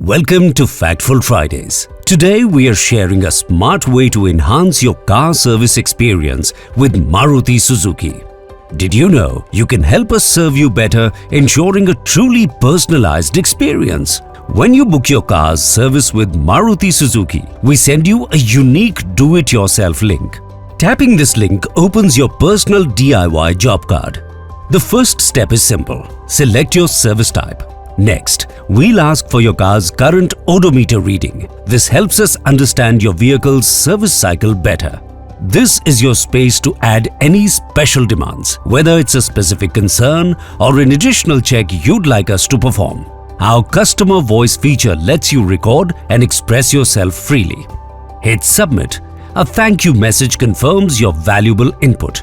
Welcome to Factful Fridays. Today we are sharing a smart way to enhance your car service experience with Maruti Suzuki. Did you know you can help us serve you better, ensuring a truly personalized experience? When you book your car's service with Maruti Suzuki, we send you a unique do-it-yourself link. Tapping this link opens your personal DIY job card. The first step is simple. Select your service type. Next, we'll ask for your car's current odometer reading. This helps us understand your vehicle's service cycle better. This is your space to add any special demands, whether it's a specific concern or an additional check you'd like us to perform. Our customer voice feature lets you record and express yourself freely. Hit Submit. A thank you message confirms your valuable input.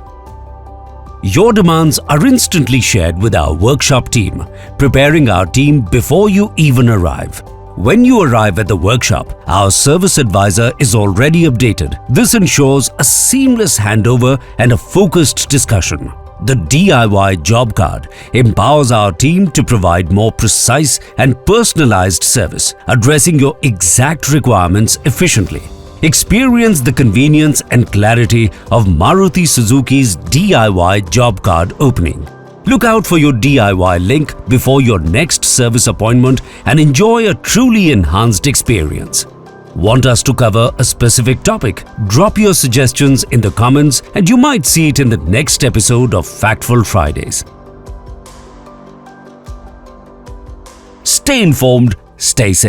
Your demands are instantly shared with our workshop team, preparing our team before you even arrive. When you arrive at the workshop, our service advisor is already updated. This ensures a seamless handover and a focused discussion. The DIY job card empowers our team to provide more precise and personalized service, addressing your exact requirements efficiently. Experience the convenience and clarity of Maruti Suzuki's DIY job card opening. Look out for your DIY link before your next service appointment and enjoy a truly enhanced experience. Want us to cover a specific topic? Drop your suggestions in the comments and you might see it in the next episode of Factful Fridays. Stay informed, stay safe.